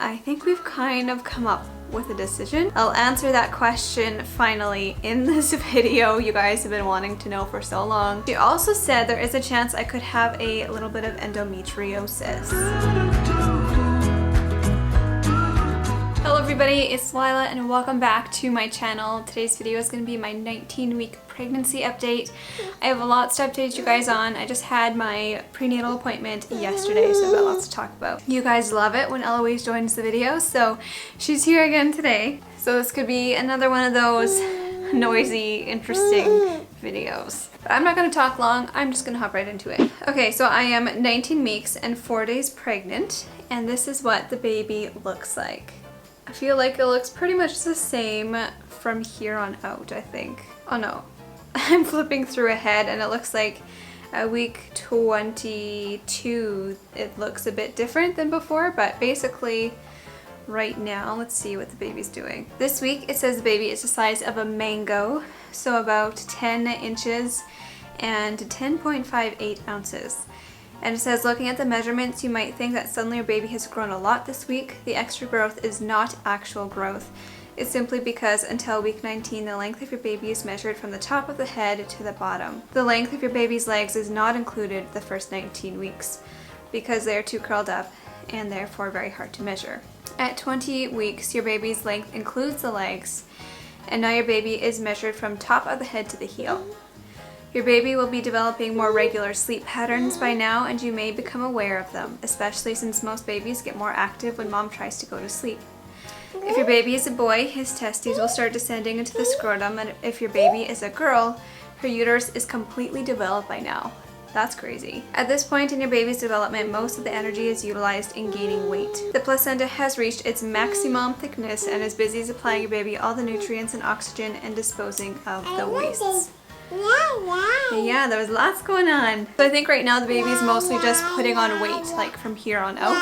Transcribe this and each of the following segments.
I think we've kind of come up with a decision. I'll answer that question finally in this video you guys have been wanting to know for so long. She also said there is a chance I could have a little bit of endometriosis. Hello everybody, it's Lila and welcome back to my channel. Today's video is going to be my 19-week pregnancy update. I have lots to update you guys on. I just had my prenatal appointment yesterday, so I've got lots to talk about. You guys love it when Eloise joins the video, so she's here again today. So this could be another one of those noisy, interesting videos. But I'm not going to talk long, I'm just going to hop right into it. Okay, so I am 19 weeks and 4 days pregnant, and this is what the baby looks like. I feel like it looks pretty much the same from here on out, I think. Oh no, I'm flipping through ahead and it looks like at week 22 it looks a bit different than before, but basically right now, let's see what the baby's doing. This week it says the baby is the size of a mango, so about 10 inches and 10.58 ounces. And it says, looking at the measurements, you might think that suddenly your baby has grown a lot this week. The extra growth is not actual growth. It's simply because until week 19, the length of your baby is measured from the top of the head to the bottom. The length of your baby's legs is not included the first 19 weeks because they are too curled up and therefore very hard to measure. At 20 weeks, your baby's length includes the legs, and now your baby is measured from top of the head to the heel. Your baby will be developing more regular sleep patterns by now, and you may become aware of them, especially since most babies get more active when mom tries to go to sleep. If your baby is a boy, his testes will start descending into the scrotum, and if your baby is a girl, her uterus is completely developed by now. That's crazy. At this point in your baby's development, most of the energy is utilized in gaining weight. The placenta has reached its maximum thickness and is busy supplying your baby all the nutrients and oxygen and disposing of the wastes. Yeah, there was lots going on. So I think right now the baby is mostly just putting on weight, like from here on out.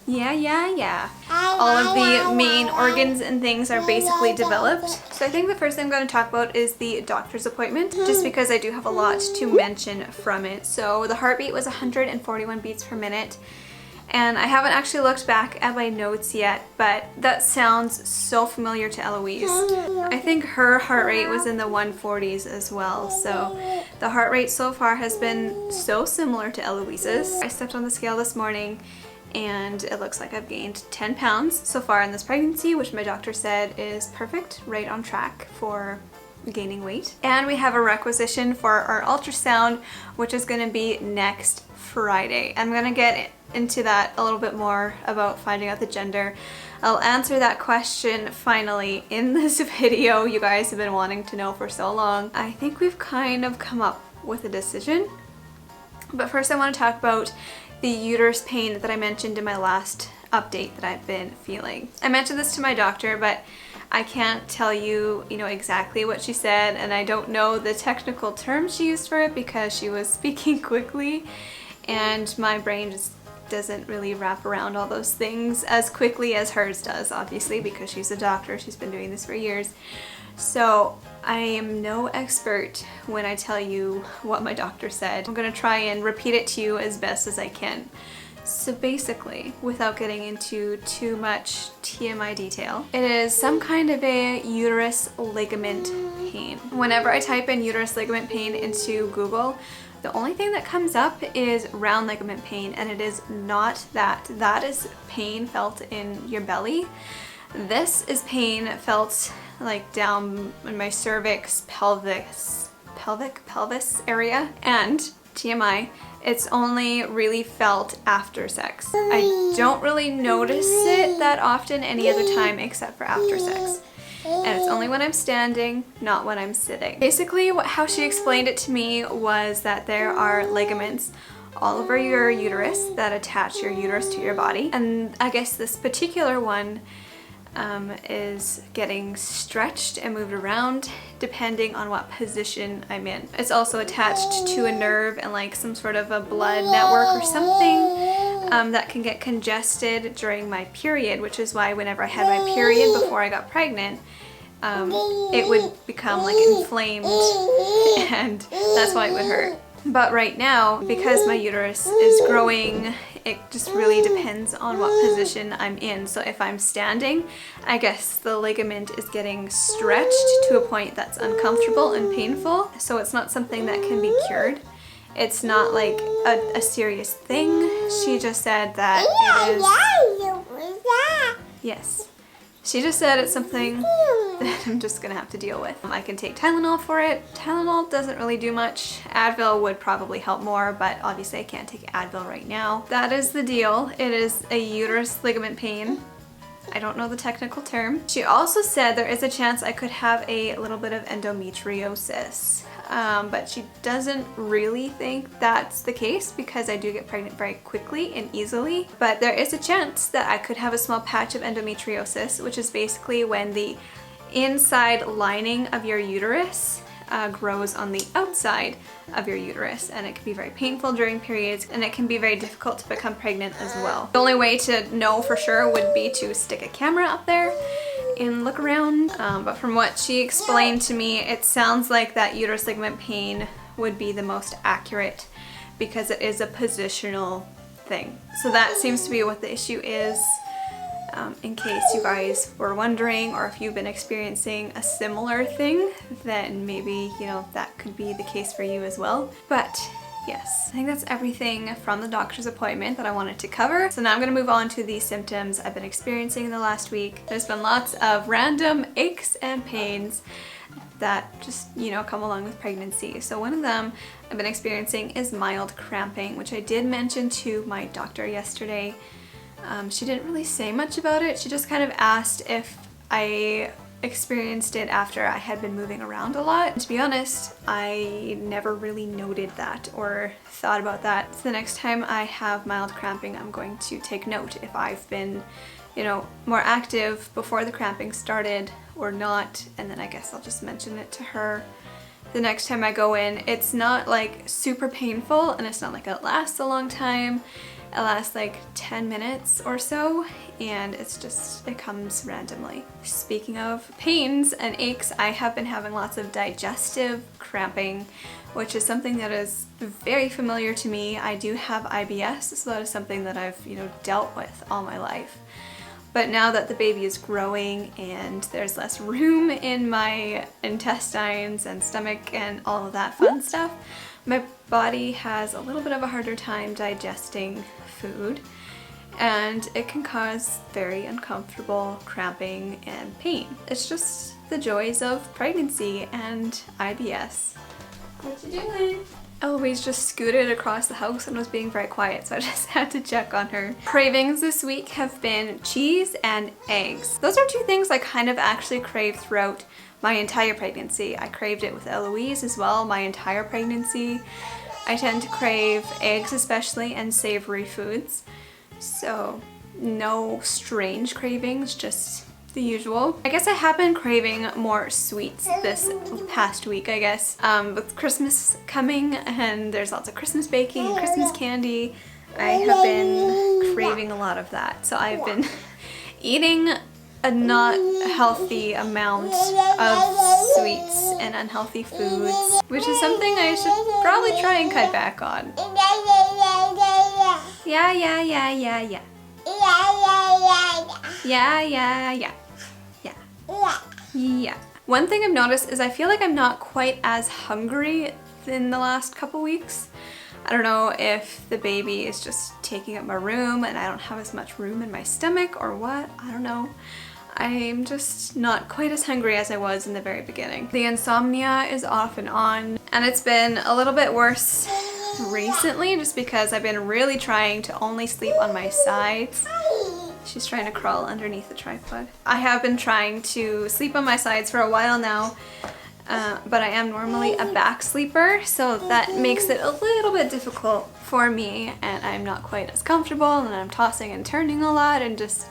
Yeah. All of the main organs and things are basically developed. So I think the first thing I'm going to talk about is the doctor's appointment, just because I do have a lot to mention from it. So the heartbeat was 141 beats per minute. And I haven't actually looked back at my notes yet, but that sounds so familiar to Eloise. I think her heart rate was in the 140s as well, so the heart rate so far has been so similar to Eloise's. I stepped on the scale this morning and it looks like I've gained 10 pounds so far in this pregnancy, which my doctor said is perfect, right on track for gaining weight. And we have a requisition for our ultrasound, which is going to be next Friday. I'm going to get into that a little bit more about finding out the gender. I'll answer that question finally in this video you guys have been wanting to know for so long. I think we've kind of come up with a decision. But first I want to talk about the uterus pain that I mentioned in my last update that I've been feeling. I mentioned this to my doctor, but I can't tell you, exactly what she said, and I don't know the technical terms she used for it because she was speaking quickly and my brain just doesn't really wrap around all those things as quickly as hers does, obviously, because she's a doctor. She's been doing this for years. So I am no expert when I tell you what my doctor said. I'm going to try and repeat it to you as best as I can. So basically, without getting into too much TMI detail, it is some kind of a uterus ligament pain. Whenever I type in uterus ligament pain into Google, the only thing that comes up is round ligament pain, and it is not that. That is pain felt in your belly. This is pain felt like down in my cervix, pelvis area, and TMI, it's only really felt after sex. I don't really notice it that often any other time except for after sex. And it's only when I'm standing, not when I'm sitting. Basically, how she explained it to me was that there are ligaments all over your uterus that attach your uterus to your body. And I guess this particular one is getting stretched and moved around depending on what position I'm in. It's also attached to a nerve and like some sort of a blood network or something that can get congested during my period, which is why whenever I had my period before I got pregnant, it would become like inflamed and that's why it would hurt. But right now, because my uterus is growing It just really depends on what position I'm in. So if I'm standing, I guess the ligament is getting stretched to a point that's uncomfortable and painful. So it's not something that can be cured. It's not like a serious thing. She just said that it is... Yes. She just said it's something that I'm just gonna have to deal with. I can take Tylenol for it. Tylenol doesn't really do much. Advil would probably help more, but obviously I can't take Advil right now. That is the deal. It is a uterus ligament pain. I don't know the technical term. She also said there is a chance I could have a little bit of endometriosis. But she doesn't really think that's the case because I do get pregnant very quickly and easily. But there is a chance that I could have a small patch of endometriosis, which is basically when the inside lining of your uterus grows on the outside of your uterus, and it can be very painful during periods, and it can be very difficult to become pregnant as well. The only way to know for sure would be to stick a camera up there and look around, but from what she explained to me, it sounds like that uterus ligament pain would be the most accurate because it is a positional thing. So that seems to be what the issue is. In case you guys were wondering, or if you've been experiencing a similar thing, then maybe, you know, that could be the case for you as well. But yes, I think that's everything from the doctor's appointment that I wanted to cover. So now I'm going to move on to the symptoms I've been experiencing in the last week. There's been lots of random aches and pains that just, you know, come along with pregnancy. So one of them I've been experiencing is mild cramping, which I did mention to my doctor yesterday. She didn't really say much about it. She just kind of asked if I experienced it after I had been moving around a lot. And to be honest, I never really noted that or thought about that. So the next time I have mild cramping, I'm going to take note if I've been, you know, more active before the cramping started or not, and then I guess I'll just mention it to her the next time I go in. It's not like super painful, and it's not like it lasts a long time. It lasts like 10 minutes or so, and it's just, it comes randomly. Speaking of pains and aches, I have been having lots of digestive cramping, which is something that is very familiar to me. I do have IBS, so that is something that I've, you know, dealt with all my life. But now that the baby is growing and there's less room in my intestines and stomach and all of that fun stuff, my body has a little bit of a harder time digesting food, and it can cause very uncomfortable cramping and pain. It's just the joys of pregnancy and IBS. What you doing? Eloise just scooted across the house and was being very quiet, so I just had to check on her. Cravings this week have been cheese and eggs. Those are two things I kind of actually crave throughout my entire pregnancy. I craved it with Eloise as well, my entire pregnancy. I tend to crave eggs especially, and savory foods. So no strange cravings, just the usual. I guess I have been craving more sweets this past week, I guess. With Christmas coming and there's lots of Christmas baking and Christmas candy, I have been craving a lot of that. So I've been eating a not healthy amount of sweets and unhealthy foods, which is something I should probably try and cut back on. Yeah. One thing I've noticed is I feel like I'm not quite as hungry in the last couple weeks. I don't know if the baby is just taking up my room and I don't have as much room in my stomach or what, I don't know. I'm just not quite as hungry as I was in the very beginning. The insomnia is off and on, and it's been a little bit worse recently just because I've been really trying to only sleep on my sides. She's trying to crawl underneath the tripod. I have been trying to sleep on my sides for a while now, but I am normally a back sleeper, so that makes it a little bit difficult for me, and I'm not quite as comfortable, and I'm tossing and turning a lot, and just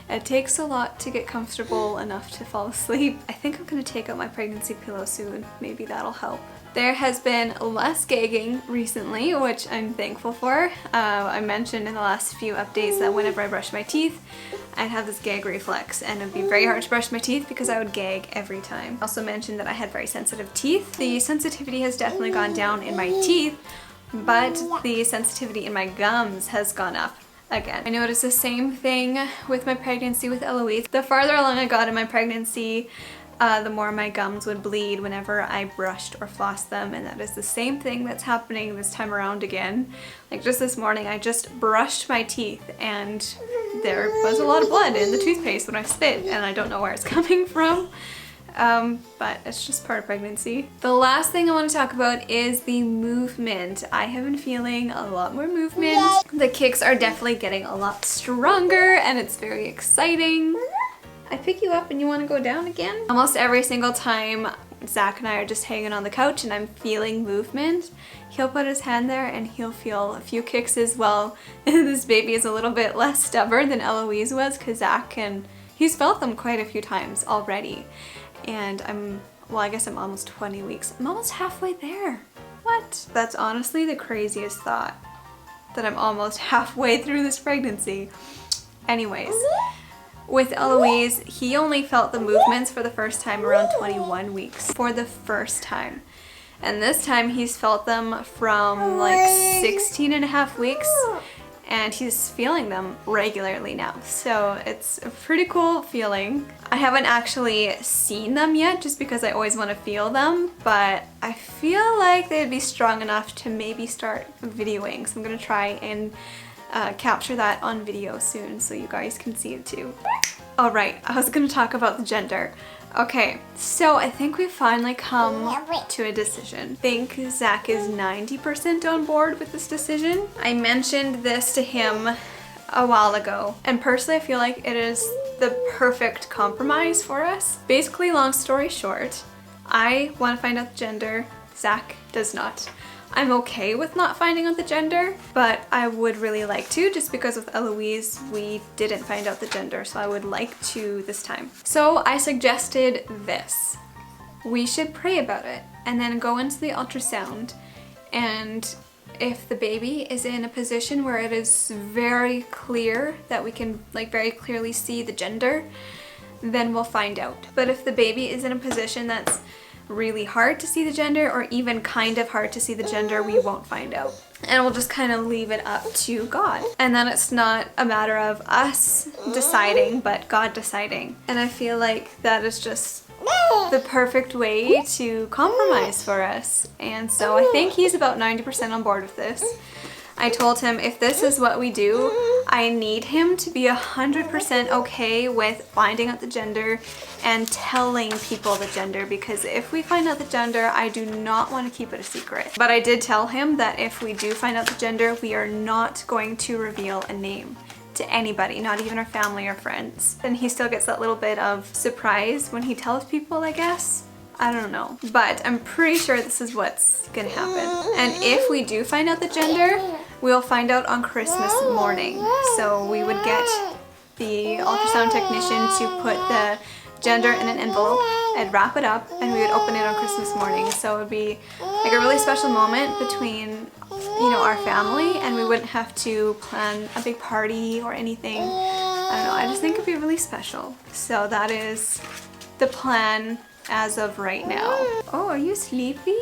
it takes a lot to get comfortable enough to fall asleep. I think I'm gonna take out my pregnancy pillow soon. Maybe that'll help. There has been less gagging recently, which I'm thankful for. I mentioned in the last few updates that whenever I brush my teeth, I'd have this gag reflex, and it'd be very hard to brush my teeth because I would gag every time. I also mentioned that I had very sensitive teeth. The sensitivity has definitely gone down in my teeth, but the sensitivity in my gums has gone up again. I noticed the same thing with my pregnancy with Eloise. The farther along I got in my pregnancy, the more my gums would bleed whenever I brushed or flossed them, and that is the same thing that's happening this time around again. Like just this morning I just brushed my teeth and there was a lot of blood in the toothpaste when I spit, and I don't know where it's coming from. But it's just part of pregnancy. The last thing I want to talk about is the movement. I have been feeling a lot more movement. The kicks are definitely getting a lot stronger and it's very exciting. I pick you up and you want to go down again? Almost every single time Zach and I are just hanging on the couch and I'm feeling movement, he'll put his hand there and he'll feel a few kicks as well. This baby is a little bit less stubborn than Eloise was because he's felt them quite a few times already. And I guess I'm almost 20 weeks. I'm almost halfway there. What? That's honestly the craziest thought, that I'm almost halfway through this pregnancy. Anyways. With Eloise, he only felt the movements for the first time around 21 weeks. For the first time. And this time he's felt them from like 16 and a half weeks. And he's feeling them regularly now. So it's a pretty cool feeling. I haven't actually seen them yet just because I always want to feel them. But I feel like they'd be strong enough to maybe start videoing. So I'm going to try and capture that on video soon so you guys can see it too. Alright, I was gonna talk about the gender. Okay, so I think we've finally come to a decision. I think Zach is 90% on board with this decision. I mentioned this to him a while ago, and personally I feel like it is the perfect compromise for us. Basically, long story short, I want to find out the gender, Zach does not. I'm okay with not finding out the gender, but I would really like to, just because with Eloise we didn't find out the gender, so I would like to this time. So I suggested this. We should pray about it and then go into the ultrasound, and if the baby is in a position where it is very clear that we can like very clearly see the gender, then we'll find out. But if the baby is in a position that's really hard to see the gender, or even kind of hard to see the gender, we won't find out. And we'll just kind of leave it up to God. And then it's not a matter of us deciding, but God deciding. And I feel like that is just the perfect way to compromise for us. And so I think he's about 90% on board with this. I told him if this is what we do, I need him to be 100% okay with finding out the gender and telling people the gender, because if we find out the gender, I do not want to keep it a secret. But I did tell him that if we do find out the gender, we are not going to reveal a name to anybody, not even our family or friends. And he still gets that little bit of surprise when he tells people, I guess. I don't know, but I'm pretty sure this is what's gonna happen. And if we do find out the gender, we'll find out on Christmas morning. So we would get the ultrasound technician to put the gender in an envelope and wrap it up, and we would open it on Christmas morning. So it would be like a really special moment between, you know, our family, and we wouldn't have to plan a big party or anything. I don't know, I just think it'd be really special. So that is the plan as of right now. Oh, are you sleepy?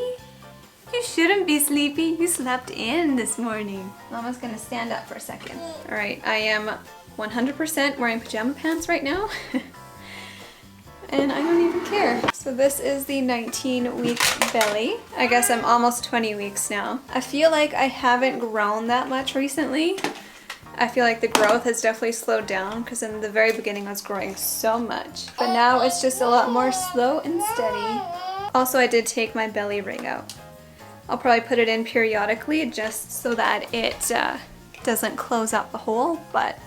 You shouldn't be sleepy. You slept in this morning. Mama's gonna stand up for a second. All right, I am 100% wearing pajama pants right now. And I don't even care. So this is the 19-week belly. I guess I'm almost 20 weeks now. I feel like I haven't grown that much recently. I feel like the growth has definitely slowed down, because in the very beginning I was growing so much. But now it's just a lot more slow and steady. Also, I did take my belly ring out. I'll probably put it in periodically just so that it doesn't close up the hole, but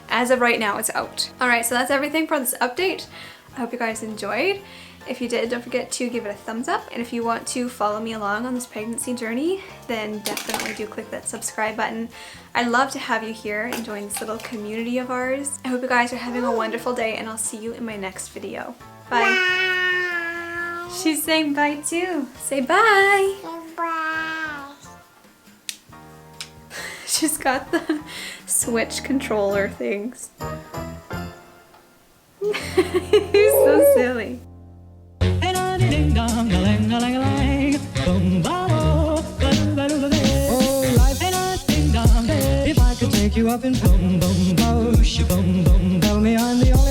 as of right now it's out. Alright, so that's everything for this update. I hope you guys enjoyed. If you did, don't forget to give it a thumbs up. And if you want to follow me along on this pregnancy journey, then definitely do click that subscribe button. I'd love to have you here and join this little community of ours. I hope you guys are having a wonderful day, and I'll see you in my next video. Bye. Bye. She's saying bye too. Say bye. Bye. She's got the Switch controller things. You're so silly. Ding dong, a lang, a lang, a lang. Boom, ba, bo, ba, ba, ba, ba, ba. you up in boom, boom, boom, boom, boom. Tell me I'm the only